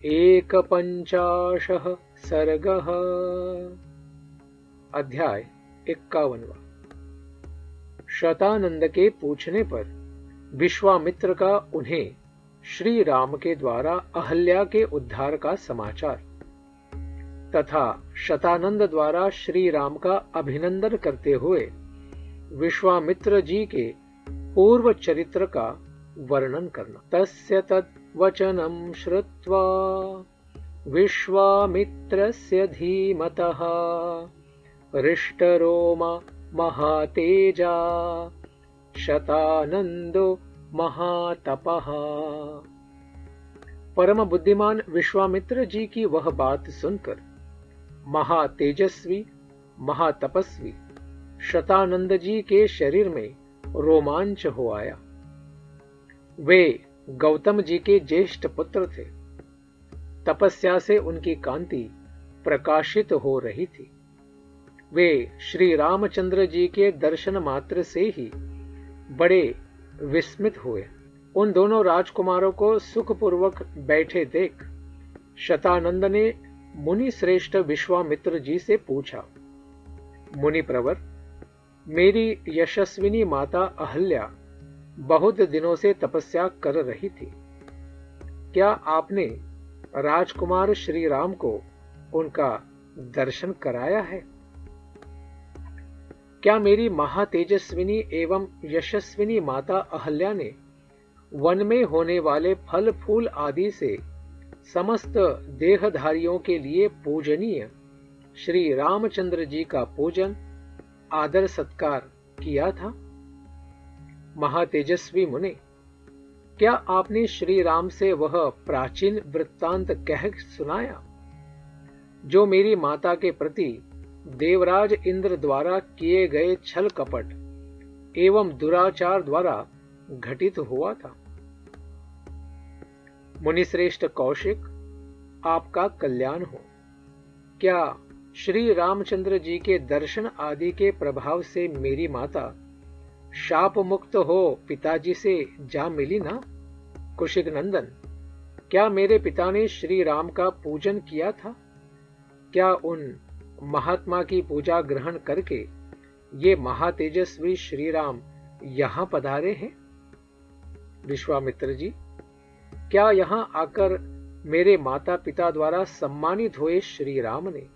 एकपञ्चाशः सर्गः। अध्याय 51। शतानंद के पूछने पर विश्वामित्र का उन्हें श्री राम के द्वारा अहल्या के उद्धार का समाचार तथा शतानंद द्वारा श्री राम का अभिनंदन करते हुए विश्वामित्र जी के पूर्व चरित्र का वर्णन करना। तस्य तद्वचनं श्रुत्वा विश्वामित्रस्य धीमतः हृष्टरोमा महातेजा शतानंदो महातपः। परम बुद्धिमान विश्वामित्र जी की वह बात सुनकर महातेजस्वी महातपस्वी शतानंद जी के शरीर में रोमांच हो आया। वे गौतम जी के ज्येष्ठ पुत्र थे। तपस्या से उनकी कांति प्रकाशित हो रही थी। वे श्री रामचंद्र जी के दर्शन मात्र से ही बड़े विस्मित हुए। उन दोनों राजकुमारों को सुखपूर्वक बैठे देख शतानंद ने मुनि श्रेष्ठ विश्वामित्र जी से पूछा, मुनि प्रवर, मेरी यशस्विनी माता अहल्या बहुत दिनों से तपस्या कर रही थी। क्या आपने राजकुमार श्री राम को उनका दर्शन कराया है? क्या मेरी महातेजस्विनी एवं यशस्विनी माता अहल्या ने वन में होने वाले फल फूल आदि से समस्त देहधारियों के लिए पूजनीय श्री रामचंद्र जी का पूजन आदर सत्कार किया था? महातेजस्वी मुने, क्या आपने श्री राम से वह प्राचीन वृत्तांत कह सुनाया जो मेरी माता के प्रति देवराज इंद्र द्वारा किए गए छल कपट एवं दुराचार द्वारा घटित हुआ था? मुनिश्रेष्ठ कौशिक, आपका कल्याण हो। क्या श्री रामचंद्र जी के दर्शन आदि के प्रभाव से मेरी माता शाप मुक्त हो पिताजी से जा मिली ना? कुशिक नंदन, क्या मेरे पिता ने श्री राम का पूजन किया था? क्या उन महात्मा की पूजा ग्रहण करके ये महातेजस्वी श्री राम यहां पधारे हैं? विश्वामित्र जी, क्या यहां आकर मेरे माता पिता द्वारा सम्मानित हुए श्री राम ने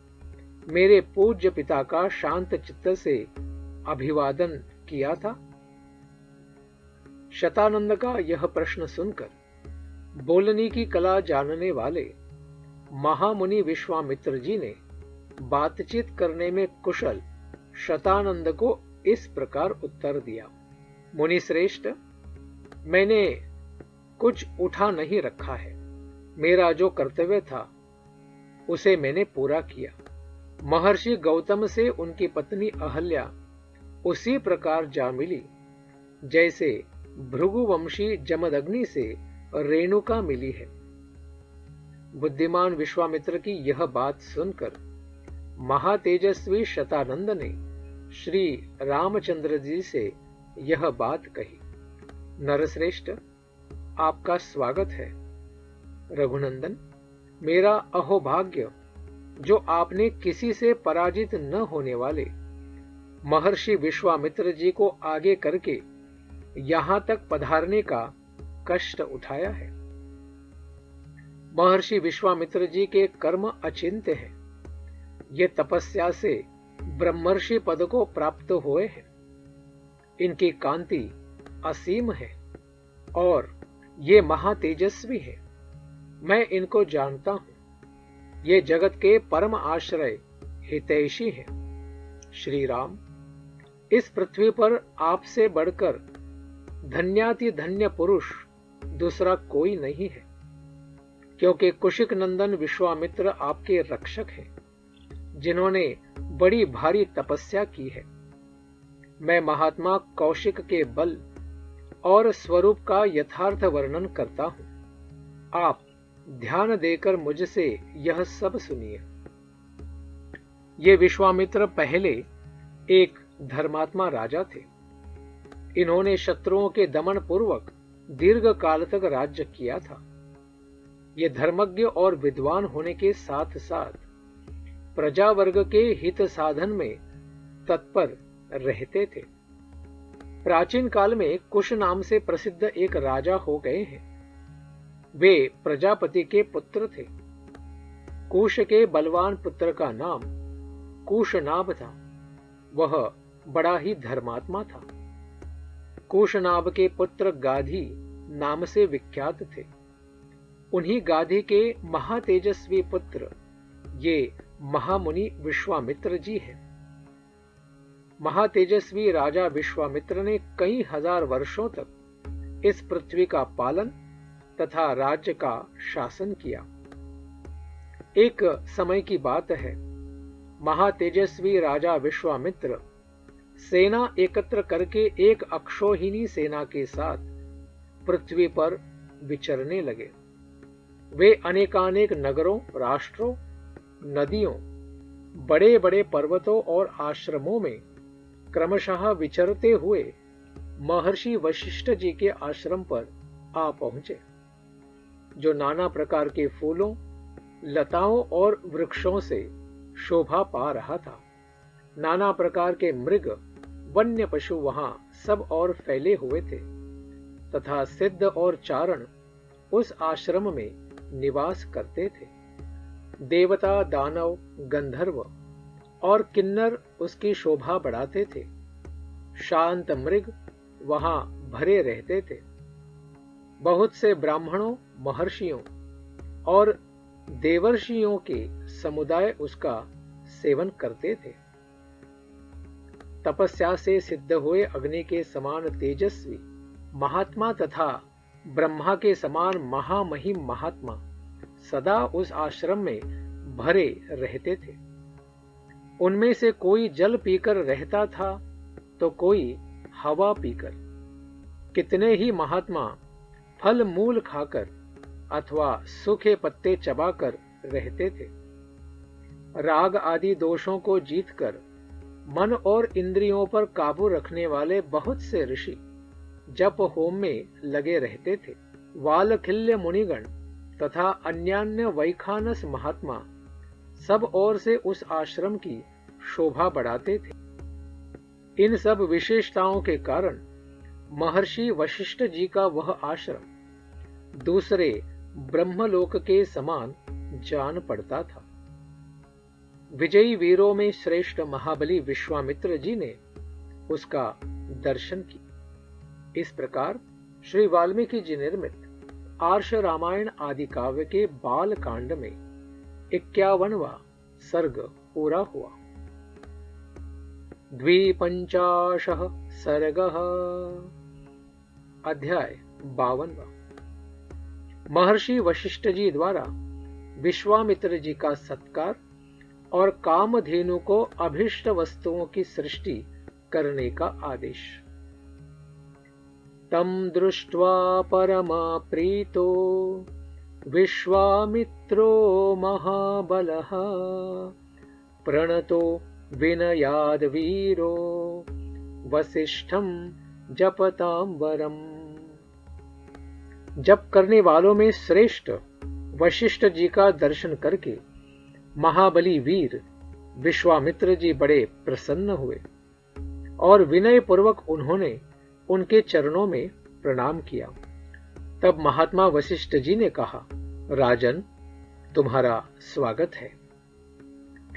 मेरे पूज्य पिता का शांत चित्त से अभिवादन किया था? शतानंद का यह प्रश्न सुनकर बोलने की कला जानने वाले महामुनि विश्वामित्र जी ने बातचीत करने में कुशल शतानंद को इस प्रकार उत्तर दिया, मुनि श्रेष्ठ, मैंने कुछ उठा नहीं रखा है। मेरा जो कर्तव्य था उसे मैंने पूरा किया। महर्षि गौतम से उनकी पत्नी अहल्या उसी प्रकार जा मिली जैसे भृगुवंशी जमदग्नि से रेणुका मिली है। बुद्धिमान विश्वामित्र की यह बात सुनकर महातेजस्वी शतानंद ने श्री रामचंद्र जी से यह बात कही, नरश्रेष्ठ, आपका स्वागत है। रघुनंदन, मेरा अहोभाग्य जो आपने किसी से पराजित न होने वाले महर्षि विश्वामित्र जी को आगे करके यहां तक पधारने का कष्ट उठाया है। महर्षि विश्वामित्र जी के कर्म अचिंत्य हैं। ये तपस्या से ब्रह्मर्षि पद को प्राप्त हुए हैं। इनकी कांति असीम है और ये महातेजस्वी है। मैं इनको जानता हूं। ये जगत के परम आश्रय हितैषी हैं। श्री राम, इस पृथ्वी पर आपसे बढ़कर धन्याति धन्य पुरुष दूसरा कोई नहीं है, क्योंकि कुशिक नंदन विश्वामित्र आपके रक्षक हैं, जिन्होंने बड़ी भारी तपस्या की है। मैं महात्मा कौशिक के बल और स्वरूप का यथार्थ वर्णन करता हूं। आप ध्यान देकर मुझसे यह सब सुनिए। ये विश्वामित्र पहले एक धर्मात्मा राजा थे। इन्होंने शत्रुओं के दमन पूर्वक दीर्घ काल तक राज्य किया था। ये धर्मज्ञ और विद्वान होने के साथ साथ प्रजा वर्ग के हित साधन में तत्पर रहते थे। प्राचीन काल में कुश नाम से प्रसिद्ध एक राजा हो गए हैं। वे प्रजापति के पुत्र थे। कुश के बलवान पुत्र का नाम कुशनाभ था। वह बड़ा ही धर्मात्मा था। कुशनाभ के पुत्र गाधी नाम से विख्यात थे। उन्हीं गाधी के महातेजस्वी पुत्र ये महामुनि विश्वामित्र जी हैं। महातेजस्वी राजा विश्वामित्र ने कई हजार वर्षों तक इस पृथ्वी का पालन तथा राज्य का शासन किया। एक समय की बात है, महातेजस्वी राजा विश्वामित्र सेना एकत्र करके एक अक्षौहिणी सेना के साथ पृथ्वी पर विचरने लगे। वे अनेकानेक नगरों, राष्ट्रों, नदियों, बड़े बड़े पर्वतों और आश्रमों में क्रमशः विचरते हुए महर्षि वशिष्ठ जी के आश्रम पर आ पहुंचे, जो नाना प्रकार के फूलों, लताओं और वृक्षों से शोभा पा रहा था। नाना प्रकार के मृग, वन्य पशु वहां सब और फैले हुए थे तथा सिद्ध और चारण उस आश्रम में निवास करते थे। देवता, दानव, गंधर्व और किन्नर उसकी शोभा बढ़ाते थे। शांत मृग वहां भरे रहते थे। बहुत से ब्राह्मणों, महर्षियों और देवर्षियों के समुदाय उसका सेवन करते थे। तपस्या से सिद्ध हुए अग्नि के समान तेजस्वी महात्मा तथा ब्रह्मा के समान महामहिम महात्मा सदा उस आश्रम में भरे रहते थे। उनमें से कोई जल पीकर रहता था तो कोई हवा पीकर। कितने ही महात्मा फल मूल खाकर अथवा सूखे पत्ते चबाकर रहते थे। राग आदि दोषों को जीतकर मन और इंद्रियों पर काबू रखने वाले बहुत से ऋषि जप होम में लगे रहते थे। वालखिल्य मुनिगण तथा अन्यान्य वैखानस महात्मा सब ओर से उस आश्रम की शोभा बढ़ाते थे। इन सब विशेषताओं के कारण महर्षि वशिष्ठ जी का वह आश्रम दूसरे ब्रह्मलोक के समान जान पड़ता था। विजयी वीरों में श्रेष्ठ महाबली विश्वामित्र जी ने उसका दर्शन किया। इस प्रकार श्री वाल्मीकि जी निर्मित आर्ष रामायण आदि काव्य के बाल कांड में 51वां सर्ग पूरा हुआ। 52 सर्गः अध्याय 52। महर्षि वशिष्ठ जी द्वारा विश्वामित्र जी का सत्कार और कामधेनु को अभिष्ट वस्तुओं की सृष्टि करने का आदेश। तम दृष्ट्वा परमाप्रीतो विश्वामित्रो महाबलः प्रणतो विनयाद वीरो वसिष्ठं जपतां वरम्। जप करने वालों में श्रेष्ठ वशिष्ठ जी का दर्शन करके महाबली वीर विश्वामित्र जी बड़े प्रसन्न हुए और विनय पूर्वक उन्होंने उनके चरणों में प्रणाम किया। तब महात्मा वशिष्ठ जी ने कहा, राजन, तुम्हारा स्वागत है।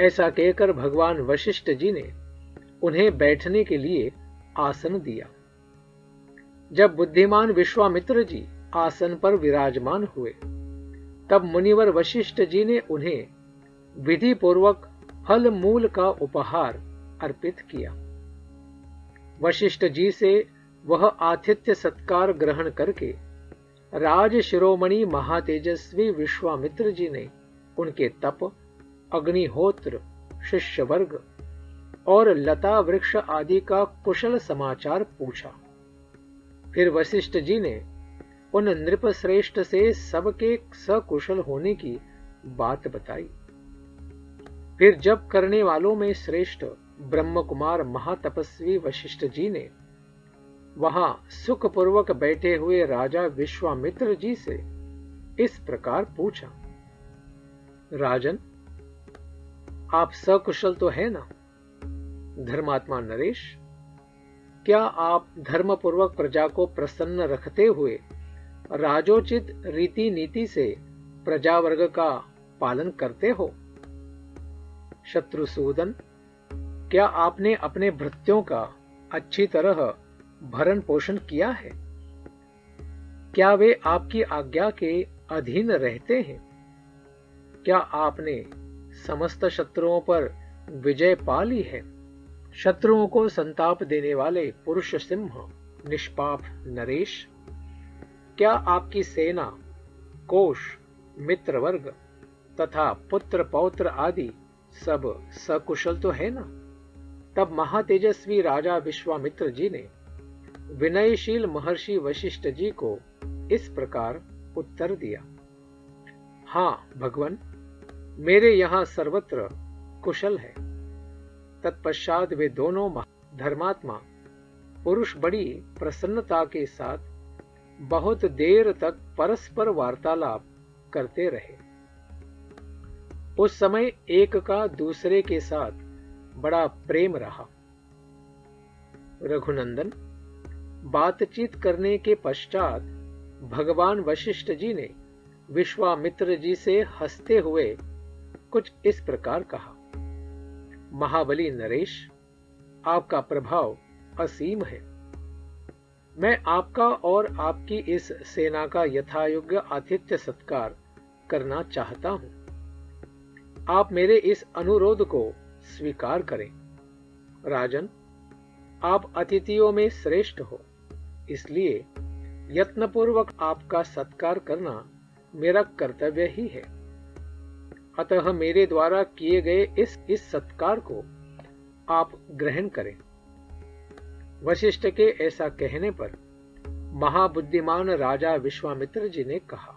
ऐसा कहकर भगवान वशिष्ठ जी ने उन्हें बैठने के लिए आसन दिया। जब बुद्धिमान विश्वामित्र जी आसन पर विराजमान हुए, तब मुनिवर वशिष्ठ जी ने उन्हें विधि पूर्वक फल मूल का उपहार अर्पित किया। वशिष्ठ जी से वह आतिथ्य सत्कार ग्रहण करके राज शिरोमणि महातेजस्वी विश्वामित्र जी ने उनके तप, अग्निहोत्र, शिष्य वर्ग और लता वृक्ष आदि का कुशल समाचार पूछा। फिर वशिष्ठ जी ने उन नृप श्रेष्ठ से सबके सकुशल होने की बात बताई। फिर जप करने वालों में श्रेष्ठ ब्रह्म कुमार महातपस्वी वशिष्ठ जी ने वहां सुखपूर्वक बैठे हुए राजा विश्वामित्र जी से इस प्रकार पूछा, राजन, आप सकुशल तो है ना? धर्मात्मा नरेश, क्या आप धर्मपूर्वक प्रजा को प्रसन्न रखते हुए राजोचित रीति नीति से प्रजा वर्ग का पालन करते हो? शत्रुसूदन, क्या आपने अपने भृत्यों का अच्छी तरह भरण पोषण किया है? क्या वे आपकी आज्ञा के अधीन रहते हैं? क्या आपने समस्त शत्रुओं पर विजय पा ली है? शत्रुओं को संताप देने वाले पुरुष सिंह निष्पाप नरेश, क्या आपकी सेना, कोष, मित्र वर्ग तथा पुत्र पौत्र आदि सब सकुशल तो है ना? तब महातेजस्वी राजा विश्वामित्र जी ने विनयशील महर्षि वशिष्ठ जी को इस प्रकार उत्तर दिया, हाँ भगवन, मेरे यहां सर्वत्र कुशल है। तत्पश्चात वे दोनों धर्मात्मा पुरुष बड़ी प्रसन्नता के साथ बहुत देर तक परस्पर वार्तालाप करते रहे। उस समय एक का दूसरे के साथ बड़ा प्रेम रहा। रघुनंदन, बातचीत करने के पश्चात भगवान वशिष्ठ जी ने विश्वामित्र जी से हंसते हुए कुछ इस प्रकार कहा, महाबली नरेश, आपका प्रभाव असीम है। मैं आपका और आपकी इस सेना का यथायोग्य आतिथ्य सत्कार करना चाहता हूं। आप मेरे इस अनुरोध को स्वीकार करें। राजन, आप अतिथियों में श्रेष्ठ हो, इसलिए यत्नपूर्वक आपका सत्कार करना मेरा कर्तव्य ही है। अतः मेरे द्वारा किए गए इस सत्कार को आप ग्रहण करें। वशिष्ठ के ऐसा कहने पर महाबुद्धिमान राजा विश्वामित्र जी ने कहा,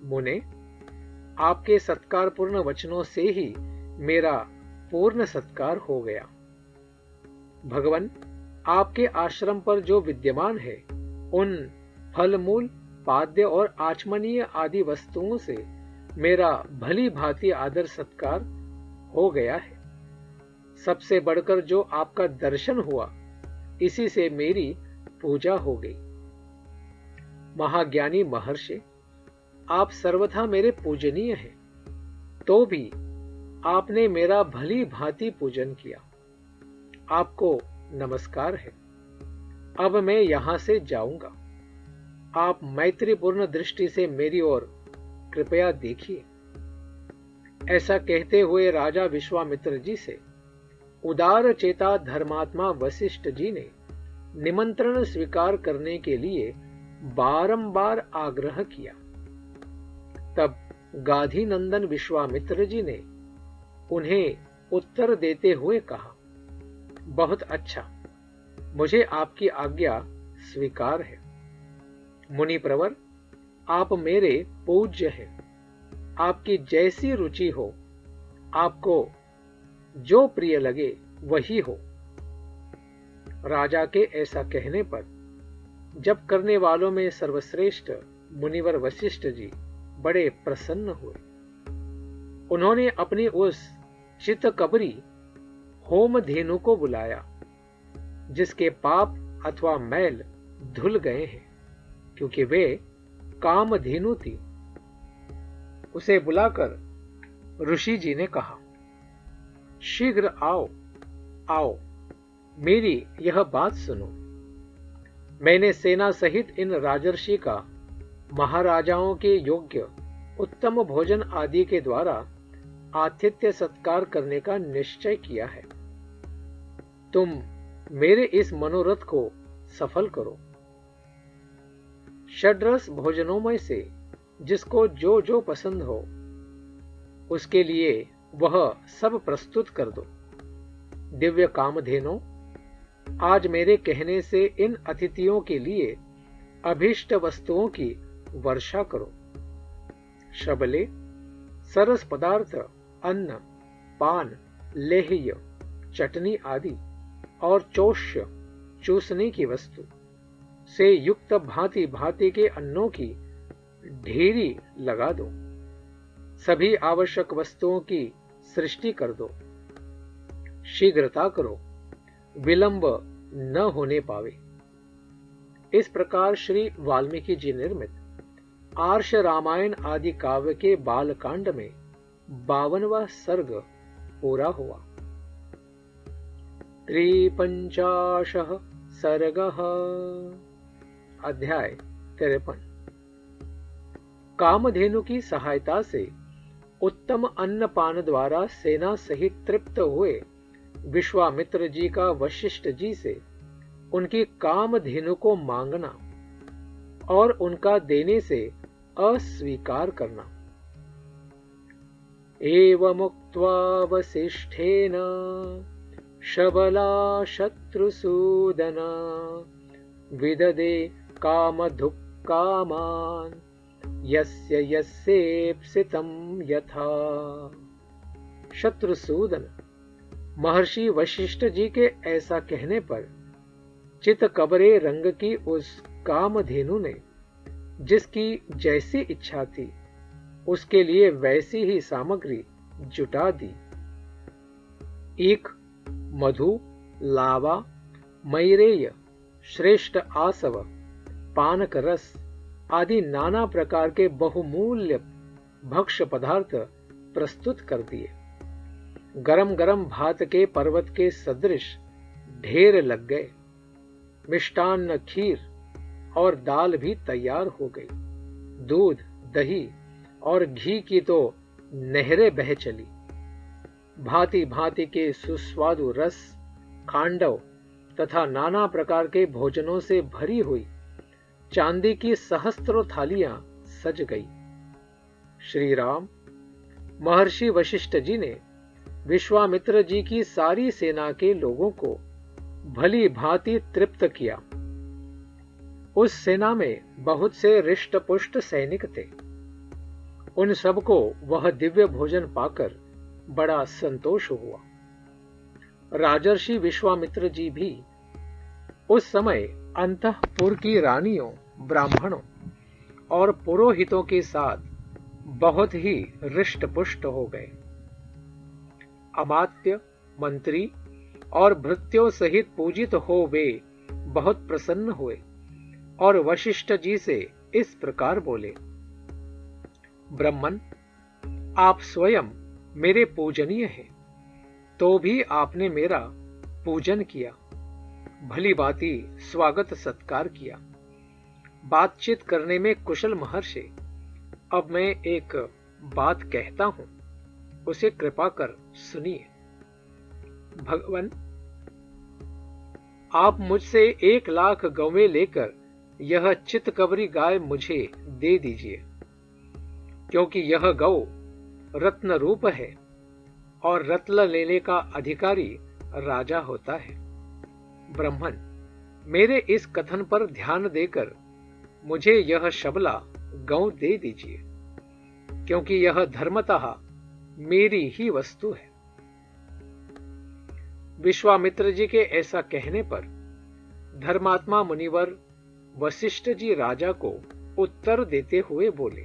मुने, आपके सत्कारपूर्ण वचनों से ही मेरा पूर्ण सत्कार हो गया। भगवन, आपके आश्रम पर जो विद्यमान है उन फल मूल, पाद्य और आचमनीय आदि वस्तुओं से मेरा भली भांति आदर सत्कार हो गया है। सबसे बढ़कर जो आपका दर्शन हुआ, इसी से मेरी पूजा हो गई। महाज्ञानी महर्षि, आप सर्वथा मेरे पूजनीय हैं, तो भी आपने मेरा भली भांति पूजन किया। आपको नमस्कार है। अब मैं यहां से जाऊंगा। आप मैत्रीपूर्ण दृष्टि से मेरी ओर कृपया देखिए। ऐसा कहते हुए राजा विश्वामित्र जी से उदार चेता धर्मात्मा वशिष्ठ जी ने निमंत्रण स्वीकार करने के लिए बारंबार आग्रह किया। तब गाधी नंदन विश्वामित्र जी ने उन्हें उत्तर देते हुए कहा, बहुत अच्छा, मुझे आपकी आज्ञा स्वीकार है। मुनि प्रवर, आप मेरे पूज्य हैं। आपकी जैसी रुचि हो, आपको जो प्रिय लगे वही हो। राजा के ऐसा कहने पर जब करने वालों में सर्वश्रेष्ठ मुनिवर वशिष्ठ जी बड़े प्रसन्न हुए। उन्होंने अपनी उस चित्तकबरी होमधेनु को बुलाया, जिसके पाप अथवा मैल धुल गए हैं, क्योंकि वे कामधेनु थी। उसे बुलाकर ऋषि जी ने कहा, शीघ्र आओ, आओ, मेरी यह बात सुनो। मैंने सेना सहित इन राजर्षि का महाराजाओं के योग्य उत्तम भोजन आदि के द्वारा आतिथ्य सत्कार करने का निश्चय किया है। तुम मेरे इस मनोरथ को सफल करो। षड्रस भोजनों में से जिसको जो जो पसंद हो, उसके लिए वह सब प्रस्तुत कर दो। दिव्य कामधेनो, आज मेरे कहने से इन अतिथियों के लिए अभीष्ट वस्तुओं की वर्षा करो। शबले, सरस पदार्थ, अन्न, पान, लेह्य, चटनी आदि और चोष्य, चूसने की वस्तु से युक्त भांति भांति के अन्नों की ढेरी लगा दो, सभी आवश्यक वस्तुओं की सृष्टि कर दो, शीघ्रता करो, विलंब न होने पावे। इस प्रकार श्री वाल्मीकि जी निर्मित आर्ष रामायण आदि काव्य के बालकांड में 52वां सर्ग पूरा हुआ। 53 सर्गः। अध्याय 53। कामधेनु की सहायता से उत्तम अन्नपान द्वारा सेना सहित तृप्त हुए विश्वामित्र जी का वशिष्ठ जी से उनकी कामधेनु को मांगना और उनका देने से अस्वीकार करना। एवमुक्त्वा वसिष्ठेन शबला शत्रुसूदन विददे कामधुक्कामान् यस्य यस्येप्सितं यथा। शत्रुसूदन महर्षि वशिष्ठ जी के ऐसा कहने पर चितकबरे रंग की उस कामधेनु ने जिसकी जैसी इच्छा थी उसके लिए वैसी ही सामग्री जुटा दी। ईख, मधु, लावा, मैरेय, श्रेष्ठ आसव, पानक रस आदि नाना प्रकार के बहुमूल्य भक्ष्य पदार्थ प्रस्तुत कर दिए। गरम गरम भात के पर्वत के सदृश ढेर लग गए। मिष्टान्न, खीर और दाल भी तैयार हो गई। दूध, दही और घी की तो नहरें बह चली। भांति भांति के सुस्वादु रस, खांडव तथा नाना प्रकार के भोजनों से भरी हुई चांदी की सहस्त्रों थालियां सज गई। श्री राम, महर्षि वशिष्ठ जी ने विश्वामित्र जी की सारी सेना के लोगों को भली भांति तृप्त किया। उस सेना में बहुत से रिष्ट पुष्ट सैनिक थे। उन सबको वह दिव्य भोजन पाकर बड़ा संतोष हुआ। राजर्षि विश्वामित्र जी भी उस समय अंतःपुर की रानियों, ब्राह्मणों और पुरोहितों के साथ बहुत ही रिष्ट पुष्ट हो गए। अमात्य, मंत्री और भृत्यों सहित पूजित हो वे बहुत प्रसन्न हुए और वशिष्ठ जी से इस प्रकार बोले। ब्रह्मन, आप स्वयं मेरे पूजनीय हैं, तो भी आपने मेरा पूजन किया, भली भांति स्वागत सत्कार किया, बातचीत करने में कुशल महर्षि। अब मैं एक बात कहता हूं, उसे कृपा कर सुनिए। भगवान, आप मुझसे 1,00,000 गौवें लेकर यह चितकबरी गाय मुझे दे दीजिए, क्योंकि यह गौ रत्न रूप है और रत्न लेने का अधिकारी राजा होता है। ब्राह्मण, मेरे इस कथन पर ध्यान देकर मुझे यह शबला गौ दे दीजिए, क्योंकि यह धर्मतः मेरी ही वस्तु है। विश्वामित्र जी के ऐसा कहने पर धर्मात्मा मुनिवर वशिष्ठ जी राजा को उत्तर देते हुए बोले।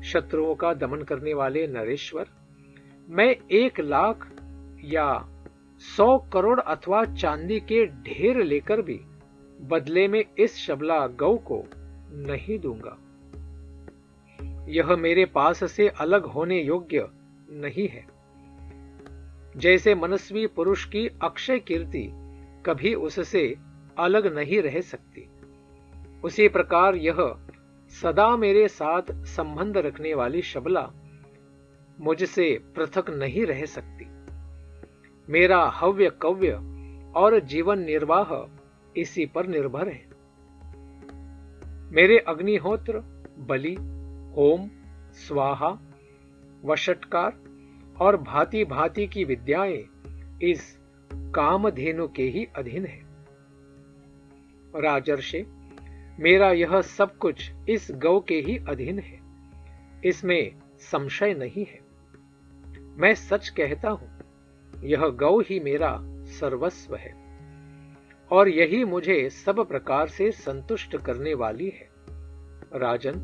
शत्रुओं का दमन करने वाले नरेश्वर, मैं 1,00,000 या 100 करोड़ अथवा चांदी के ढेर लेकर भी बदले में इस शबला गौ को नहीं दूंगा। यह मेरे पास से अलग होने योग्य नहीं है। जैसे मनस्वी पुरुष की अक्षय कीर्ति कभी उससे अलग नहीं रह सकती, उसी प्रकार यह सदा मेरे साथ संबंध रखने वाली शबला मुझसे पृथक नहीं रह सकती। मेरा हव्य कव्य और जीवन निर्वाह इसी पर निर्भर है। मेरे अग्निहोत्र, बलि, होम, स्वाहा, वषट्कार और भांति भांति की विद्याएं इस कामधेनु के ही अधीन है। राजर्षि, मेरा यह सब कुछ इस गौ के ही अधीन है, इसमें संशय नहीं है। मैं सच कहता हूं, यह गौ ही मेरा सर्वस्व है और यही मुझे सब प्रकार से संतुष्ट करने वाली है। राजन,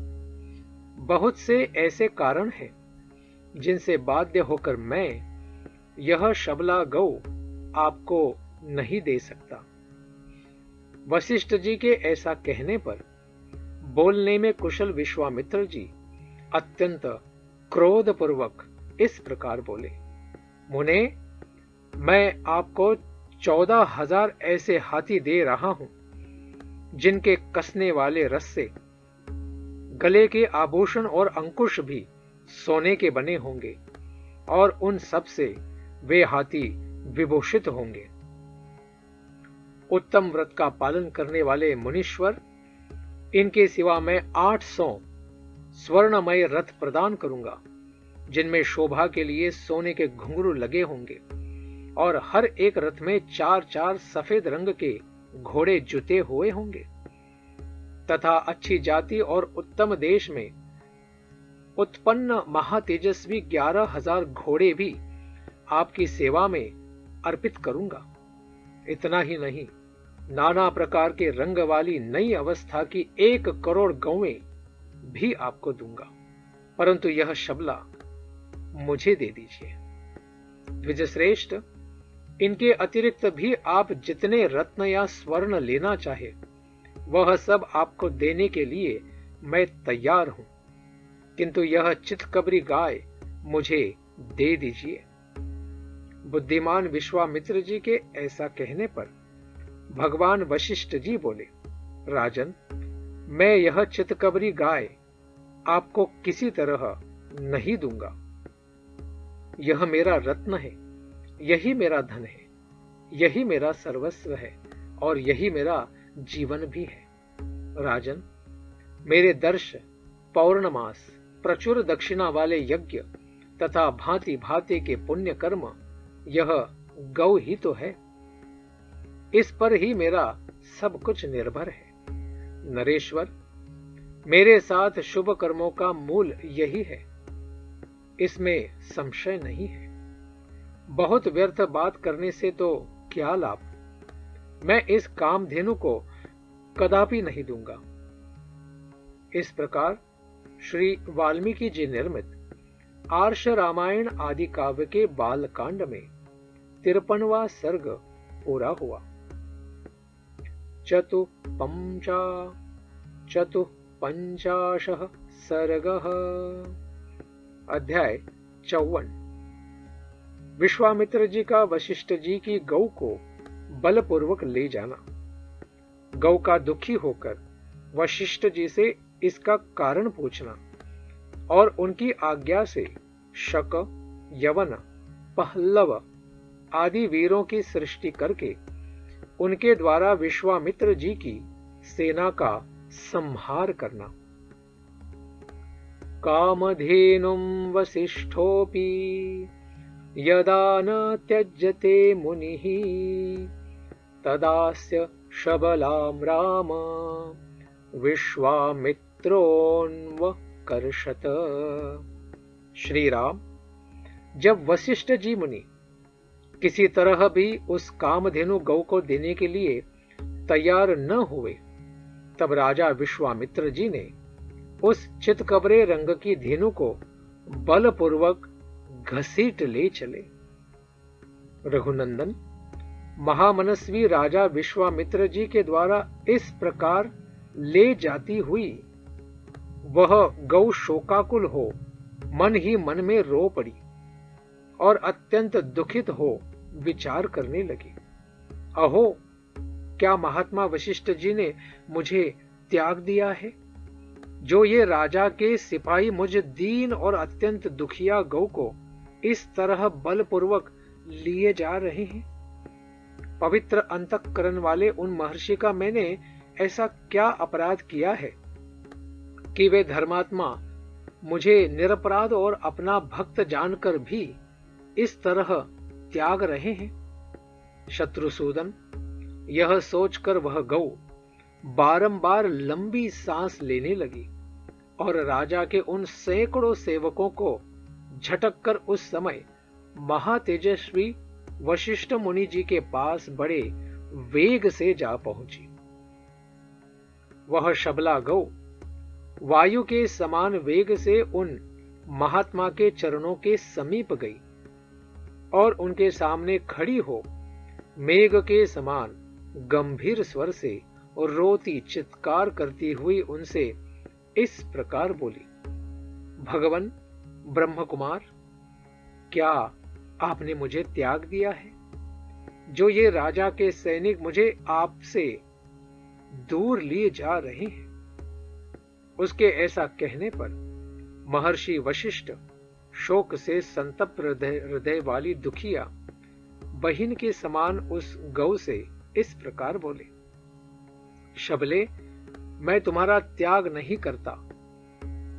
बहुत से ऐसे कारण हैं जिनसे बाध्य होकर मैं यह शबला गौ आपको नहीं दे सकता। वशिष्ठ जी के ऐसा कहने पर बोलने में कुशल विश्वामित्र जी अत्यंत क्रोधपूर्वक इस प्रकार बोले, मुने, मैं आपको 14,000 ऐसे हाथी दे रहा हूं जिनके कसने वाले रस्से, गले के आभूषण और अंकुश भी सोने के बने होंगे और उन सब से वे हाथी विभूषित होंगे। उत्तम व्रत का पालन करने वाले मुनीश्वर, इनके सिवा मैं 800 स्वर्णमय रथ प्रदान करूंगा जिनमें शोभा के लिए सोने के घुंघरू लगे होंगे और हर एक रथ में 4-4 सफेद रंग के घोड़े जुते हुए होंगे तथा अच्छी जाति और उत्तम देश में उत्पन्न महातेजस्वी 11,000 घोड़े भी आपकी सेवा में अर्पित करूंगा। इतना ही नहीं, नाना प्रकार के रंग वाली नई अवस्था की 1 करोड़ गौएं भी आपको दूंगा, परंतु यह शबला मुझे दे दीजिए। द्विजश्रेष्ठ, इनके अतिरिक्त भी आप जितने रत्न या स्वर्ण लेना चाहे वह सब आपको देने के लिए मैं तैयार हूं, किंतु यह चितकबरी गाय मुझे दे दीजिए। बुद्धिमान विश्वामित्र जी के ऐसा कहने पर भगवान वशिष्ठ जी बोले, राजन, मैं यह चितकबरी गाय आपको किसी तरह नहीं दूंगा। यह मेरा रत्न है, यही मेरा धन है, यही मेरा सर्वस्व है और यही मेरा जीवन भी है। राजन, मेरे दर्श, पौर्णमास, प्रचुर दक्षिणा वाले यज्ञ तथा भांति भांति के पुण्य कर्म यह गौ ही तो है। इस पर ही मेरा सब कुछ निर्भर है। नरेश्वर, मेरे साथ शुभ कर्मों का मूल यही है, इसमें संशय नहीं है। बहुत व्यर्थ बात करने से तो क्या लाभ। मैं इस कामधेनु को कदापि नहीं दूंगा। इस प्रकार श्री वाल्मीकि जी निर्मित आर्ष रामायण आदि काव्य के बालकांड में 53वां सर्ग पूरा हुआ। चतुःपञ्चाशः सर्गः। अध्याय 54। विश्वामित्र जी का वशिष्ठ जी की गौ को बलपूर्वक ले जाना। गौ का दुखी होकर वशिष्ठ जी से इसका कारण पूछना और उनकी आज्ञा से शक, यवन, पहल्लव आदि वीरों की सृष्टि करके उनके द्वारा विश्वामित्र जी की सेना का संहार करना। कामधेनुं वसिष्ठोऽपि यदा न त्यजते मुनिः तदास्य शबलां राम विश्वामित्रोऽन्वकर्षत। श्री राम, जब वशिष्ठ जी मुनि किसी तरह भी उस कामधेनु गौ को देने के लिए तैयार न हुए, तब राजा विश्वामित्र जी ने उस चितकबरे रंग की धेनु को बलपूर्वक घसीट ले चले। रघुनंदन, महामनस्वी राजा विश्वामित्र जी के द्वारा इस प्रकार ले जाती हुई वह गौ शोकाकुल हो मन ही मन में रो पड़ी और अत्यंत दुखित हो विचार करने लगी। अहो, क्या महात्मा वशिष्ठ जी ने मुझे त्याग दिया है, जो ये राजा के सिपाही मुझ दीन और अत्यंत दुखिया गौ को इस तरह बलपूर्वक लिए जा रहे हैं। पवित्र अंतःकरण वाले उन महर्षि का मैंने ऐसा क्या अपराध किया है कि वे धर्मात्मा मुझे निरपराध और अपना भक्त जानकर भी इस तरह त्याग रहे हैं। शत्रुसूदन, यह सोचकर वह गौ बारंबार लंबी सांस लेने लगी और राजा के उन सैकड़ों सेवकों को झटककर उस समय महातेजस्वी वशिष्ठ मुनि जी के पास बड़े वेग से जा पहुंची। वह शबला गौ वायु के समान वेग से उन महात्मा के चरणों के समीप गई और उनके सामने खड़ी हो मेघ के समान गंभीर स्वर से और रोती चित्कार करती हुई उनसे इस प्रकार बोली, भगवन ब्रह्म कुमार, क्या आपने मुझे त्याग दिया है? जो ये राजा के सैनिक मुझे आपसे दूर लिए जा रहे हैं। उसके ऐसा कहने पर महर्षि वशिष्ठ शोक से संतप्त हृदय वाली दुखिया बहिन के समान उस गौ से इस प्रकार बोले, शबले, मैं तुम्हारा त्याग नहीं करता।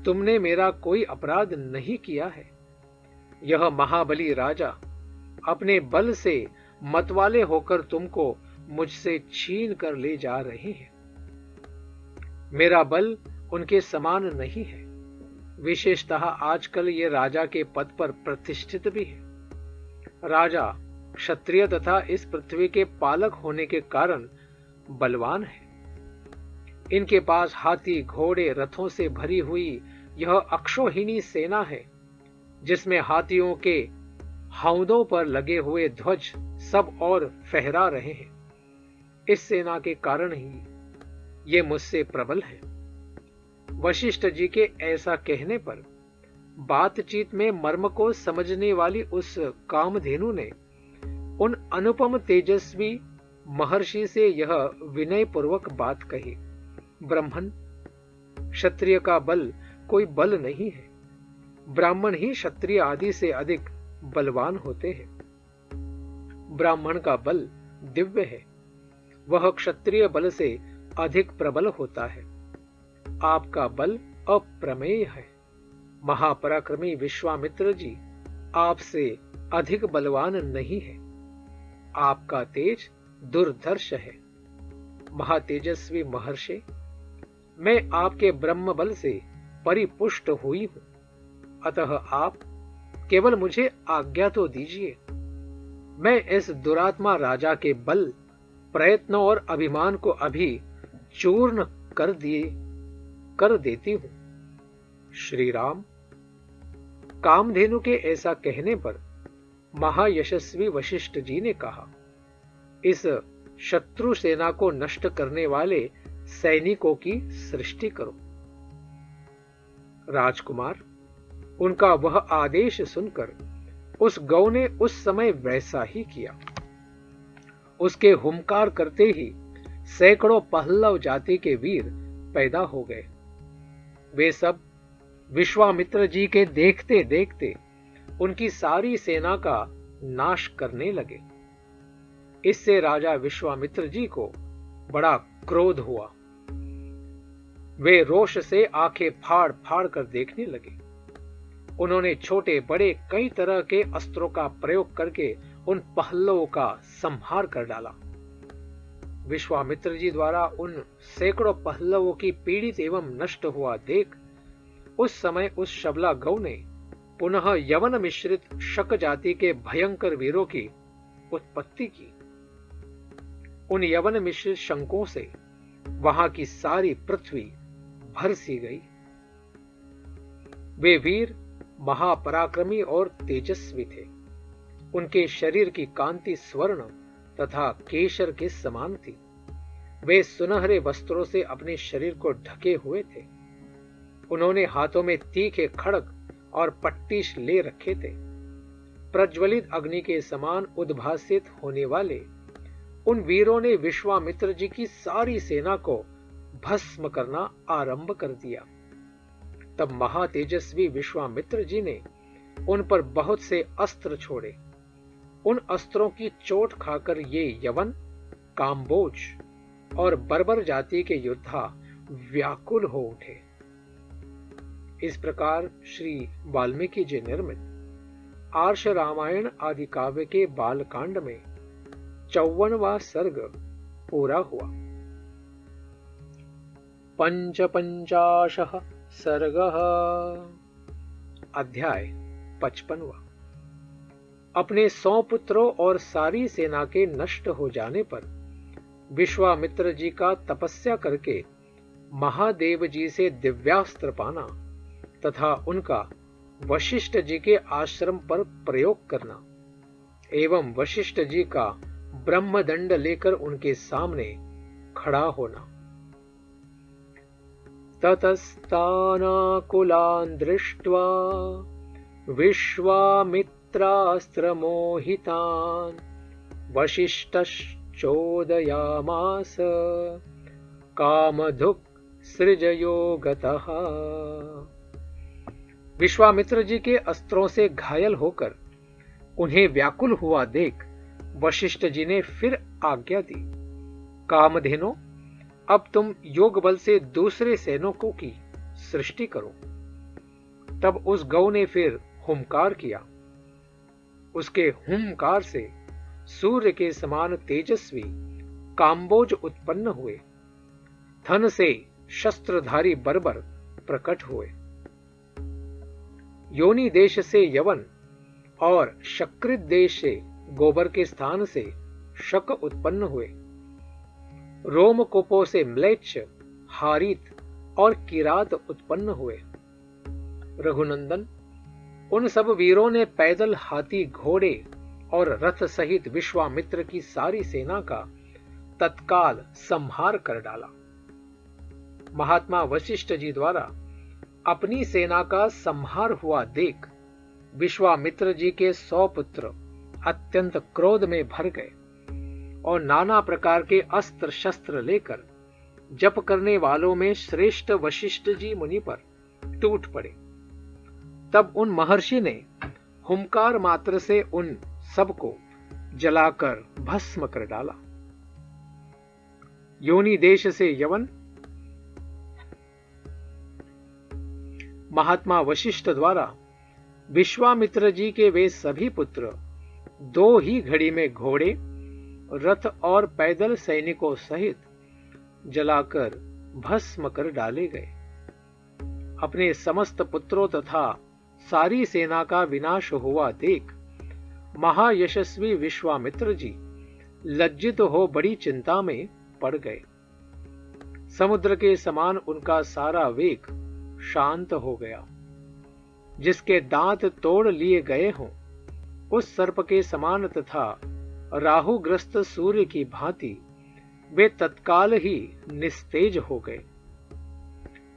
तुमने मेरा कोई अपराध नहीं किया है। यह महाबली राजा अपने बल से मतवाले होकर तुमको मुझसे छीन कर ले जा रहे हैं। मेरा बल उनके समान नहीं है। विशेषतः आजकल ये राजा के पद पर प्रतिष्ठित भी है। राजा क्षत्रिय तथा इस पृथ्वी के पालक होने के कारण बलवान है। इनके पास हाथी, घोड़े, रथों से भरी हुई यह अक्षोहिणी सेना है, जिसमें हाथियों के हौदों पर लगे हुए ध्वज सब और फहरा रहे हैं। इस सेना के कारण ही ये मुझसे प्रबल है। वशिष्ठ जी के ऐसा कहने पर बातचीत में मर्म को समझने वाली उस कामधेनु ने उन अनुपम तेजस्वी महर्षि से यह विनय पूर्वक बात कही, ब्राह्मण, क्षत्रिय का बल कोई बल नहीं है। ब्राह्मण ही क्षत्रिय आदि से अधिक बलवान होते हैं। ब्राह्मण का बल दिव्य है, वह क्षत्रिय बल से अधिक प्रबल होता है। आपका बल अप्रमेय है। महापराक्रमी विश्वामित्र जी आपसे अधिक बलवान नहीं है। आपका तेज दुर्धर्ष है। महातेजस्वी महर्षि, मैं आपके ब्रह्म बल से परिपुष्ट हुई हूं, अतः आप केवल मुझे आज्ञा तो दीजिए। मैं इस दुरात्मा राजा के बल, प्रयत्नों और अभिमान को अभी चूर्ण कर देती हूं। श्री राम। कामधेनु के ऐसा कहने पर महायशस्वी वशिष्ठ जी ने कहा, इस शत्रु सेना को नष्ट करने वाले सैनिकों की सृष्टि करो। राजकुमार, उनका वह आदेश सुनकर उस गौ ने उस समय वैसा ही किया। उसके हुंकार करते ही सैकड़ों पल्लव जाति के वीर पैदा हो गए। वे सब विश्वामित्र जी के देखते देखते उनकी सारी सेना का नाश करने लगे। इससे राजा विश्वामित्र जी को बड़ा क्रोध हुआ। वे रोष से आंखें फाड़ फाड़ कर देखने लगे। उन्होंने छोटे बड़े कई तरह के अस्त्रों का प्रयोग करके उन पहलवों का संहार कर डाला। विश्वामित्र जी द्वारा उन सैकड़ों पहलवों की पीड़ित एवं नष्ट हुआ देख उस समय उस शबला गौ ने पुनः यवन मिश्रित शक जाति के भयंकर वीरों की उत्पत्ति की। उन यवन मिश्रित शंकों से वहां की सारी पृथ्वी भर सी गई। वे वीर महापराक्रमी और तेजस्वी थे। उनके शरीर की कांति स्वर्ण तथा केशर के समान थी। वे सुनहरे वस्त्रों से अपने शरीर को ढके हुए थे। उन्होंने हाथों में तीखे खड्ग और पट्टिश ले रखे थे। प्रज्वलित अग्नि के समान उद्भासित होने वाले उन वीरों ने विश्वामित्र जी की सारी सेना को भस्म करना आरंभ कर दिया। तब महातेजस्वी विश्वामित्र जी ने उन पर बहुत से अस्त्र छोड़े। उन अस्त्रों की चोट खाकर ये यवन, काम्बोज और बर्बर जाति के योद्धा व्याकुल हो उठे। इस प्रकार श्री वाल्मीकि जी निर्मित आर्ष रामायण आदि काव्य के बालकांड में 54वां सर्ग पूरा हुआ। पंचपंचाशः सर्गः। अध्याय 55वां। अपने 100 पुत्रों और सारी सेना के नष्ट हो जाने पर विश्वामित्र जी का तपस्या करके महादेव जी से दिव्यास्त्र पाना तथा उनका वशिष्ठ जी के आश्रम पर प्रयोग करना एवं वशिष्ठ जी का ब्रह्मदंड लेकर उनके सामने खड़ा होना। ततस्तानाकुलान् दृष्ट्वा विश्वामित्रास्त्रमोहितान् वसिष्ठश्चोदयामास कामधुक् सृजयो गतः। विश्वामित्र जी के अस्त्रों से घायल होकर उन्हें व्याकुल हुआ देख वशिष्ठ जी ने फिर आज्ञा दी, कामधेनो, अब तुम योग बल से दूसरे सैनिकों की सृष्टि करो। तब उस गौ ने फिर हुंकार किया। उसके हुंकार से सूर्य के समान तेजस्वी काम्बोज उत्पन्न हुए। थन से शस्त्रधारी बर्बर प्रकट हुए। योनि देश से यवन और शकृत देश से गोबर के स्थान से शक उत्पन्न हुए। रोमकोपों से म्लेच्छ, हारित और किरात उत्पन्न हुए। रघुनंदन, उन सब वीरों ने पैदल, हाथी, घोड़े और रथ सहित विश्वामित्र की सारी सेना का तत्काल संहार कर डाला। महात्मा वशिष्ठ जी द्वारा अपनी सेना का संहार हुआ देख विश्वामित्र जी के 100 पुत्र अत्यंत क्रोध में भर गए और नाना प्रकार के अस्त्र शस्त्र लेकर जप करने वालों में श्रेष्ठ वशिष्ठ जी मुनि पर टूट पड़े। तब उन महर्षि ने हुंकार मात्र से उन सबको जलाकर भस्म कर डाला। योनि देश से यवन महात्मा वशिष्ठ द्वारा विश्वामित्र जी के वे सभी पुत्र 2 ही घड़ी में घोड़े, रथ और पैदल सैनिकों सहित जलाकर भस्म कर डाले गए। अपने समस्त पुत्रों तथा सारी सेना का विनाश हुआ देख महायशस्वी विश्वामित्र जी लज्जित हो बड़ी चिंता में पड़ गए। समुद्र के समान उनका सारा वेग शांत हो गया। जिसके दांत तोड़ लिए गए हों, उस सर्प के समान तथा राहुग्रस्त सूर्य की भांति वे तत्काल ही निस्तेज हो गए।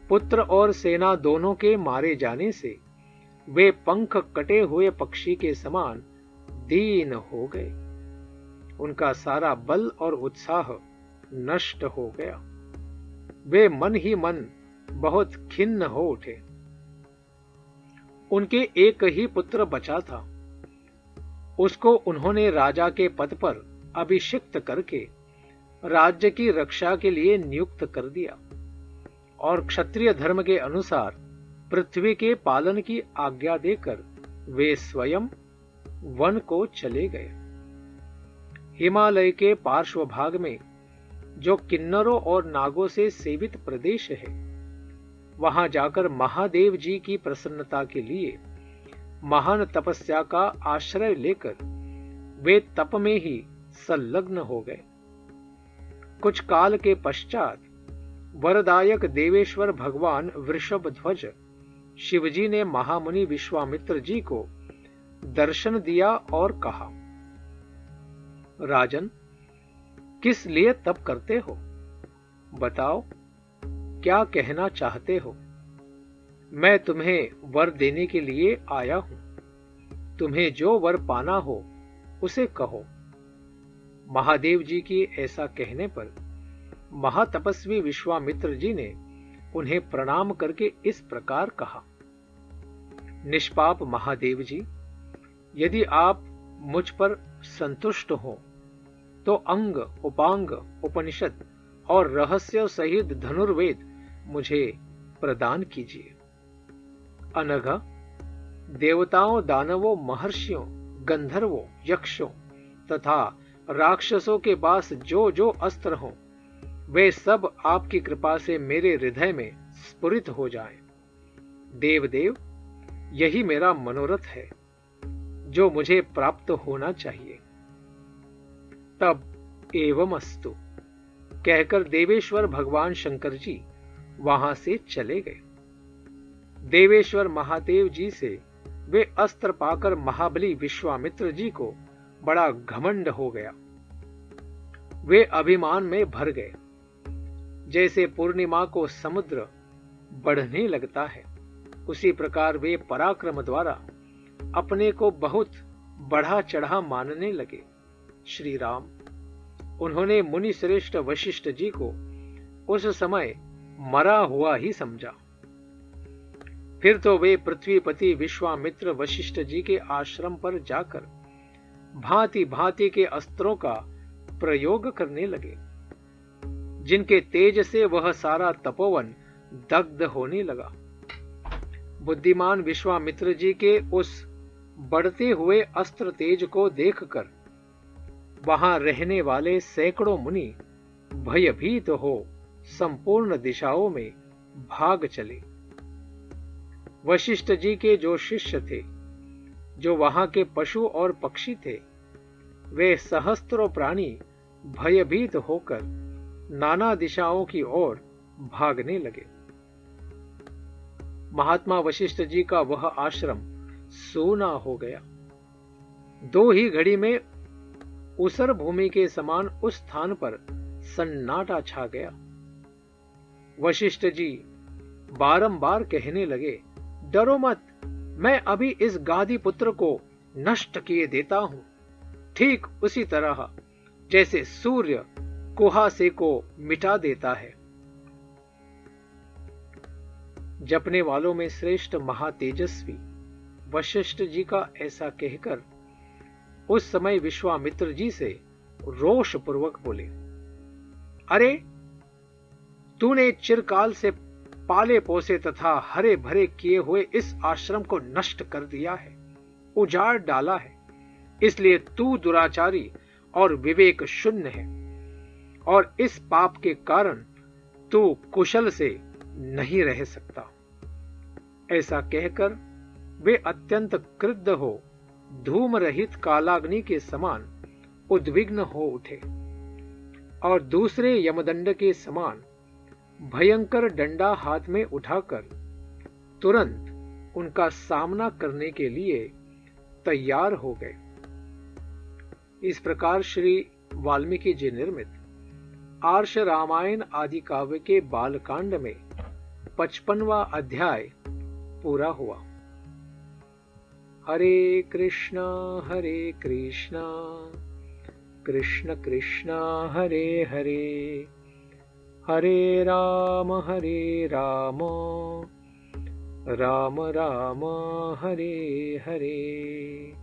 पुत्र और सेना दोनों के मारे जाने से वे पंख कटे हुए पक्षी के समान दीन हो गए। उनका सारा बल और उत्साह नष्ट हो गया। वे मन ही मन बहुत खिन्न हो उठे। उनके एक ही पुत्र बचा था। उसको उन्होंने राजा के पद पर अभिषिक्त करके राज्य की रक्षा के लिए नियुक्त कर दिया और क्षत्रिय धर्म के अनुसार पृथ्वी के पालन की आज्ञा देकर वे स्वयं वन को चले गए। हिमालय के पार्श्व भाग में जो किन्नरों और नागों से सेवित प्रदेश है, वहां जाकर महादेव जी की प्रसन्नता के लिए महान तपस्या का आश्रय लेकर वे तप में ही संलग्न हो गए। कुछ काल के पश्चात वरदायक देवेश्वर भगवान वृषभ ध्वज शिवजी ने महामुनि विश्वामित्र जी को दर्शन दिया और कहा, राजन, किस लिए तप करते हो? बताओ, क्या कहना चाहते हो? मैं तुम्हें वर देने के लिए आया हूं। तुम्हें जो वर पाना हो उसे कहो। महादेव जी की ऐसा कहने पर महातपस्वी विश्वामित्र जी ने उन्हें प्रणाम करके इस प्रकार कहा, निष्पाप महादेव जी, यदि आप मुझ पर संतुष्ट हो तो अंग, उपांग, उपनिषद और रहस्य सहित धनुर्वेद मुझे प्रदान कीजिए। अनघ, देवताओं, दानवों, महर्षियों, गंधर्वों, यक्षों तथा राक्षसों के पास जो जो अस्त्र हों, वे सब आपकी कृपा से मेरे हृदय में स्फुरित हो जाएं। देवदेव, यही मेरा मनोरथ है जो मुझे प्राप्त होना चाहिए। तब एवमस्तु कहकर देवेश्वर भगवान शंकर जी वहां से चले गए। देवेश्वर महादेव जी से वे अस्त्र पाकर महाबली विश्वामित्र जी को बड़ा घमंड हो गया। वे अभिमान में भर गए। जैसे पूर्णिमा को समुद्र बढ़ने लगता है, उसी प्रकार वे पराक्रम द्वारा अपने को बहुत बढ़ा चढ़ा मानने लगे। श्री राम, उन्होंने मुनि श्रेष्ठ वशिष्ठ जी को उस समय मरा हुआ ही समझा। फिर तो वे पृथ्वीपति विश्वामित्र वशिष्ठ जी के आश्रम पर जाकर भांति भांति के अस्त्रों का प्रयोग करने लगे, जिनके तेज से वह सारा तपोवन दग्ध होने लगा। बुद्धिमान विश्वामित्र जी के उस बढ़ते हुए अस्त्र तेज को देखकर वहां रहने वाले सैकड़ों मुनि भयभीत हो संपूर्ण दिशाओं में भाग चले। वशिष्ठ जी के जो शिष्य थे, जो वहां के पशु और पक्षी थे, वे सहस्त्रों प्राणी भयभीत होकर नाना दिशाओं की ओर भागने लगे। महात्मा वशिष्ठ जी का वह आश्रम सूना हो गया। दो ही घड़ी में ऊसर भूमि के समान उस स्थान पर सन्नाटा छा गया। वशिष्ठ जी बारंबार कहने लगे, डरो मत, मैं अभी इस गादी पुत्र को नष्ट किए देता हूं, ठीक उसी तरह जैसे सूर्य कुहासे को मिटा देता है। जपने वालों में श्रेष्ठ महातेजस्वी वशिष्ठ जी का ऐसा कहकर उस समय विश्वामित्र जी से रोष पूर्वक बोले, अरे, तूने चिरकाल से पाले पोसे तथा हरे भरे किए हुए इस आश्रम को नष्ट कर दिया है, उजाड़ डाला है। इसलिए तू दुराचारी और विवेक शून्य है, और इस पाप के कारण तू कुशल से नहीं रह सकता। ऐसा कहकर वे अत्यंत क्रुद्ध हो धूम रहित कालाग्नि के समान उद्विग्न हो उठे और दूसरे यमदंड के समान भयंकर डंडा हाथ में उठाकर तुरंत उनका सामना करने के लिए तैयार हो गए। इस प्रकार श्री वाल्मीकि जी निर्मित आर्ष रामायण आदि काव्य के बालकांड में 55वां अध्याय पूरा हुआ। हरे कृष्णा कृष्ण कृष्णा हरे हरे, हरे राम राम राम हरे हरे।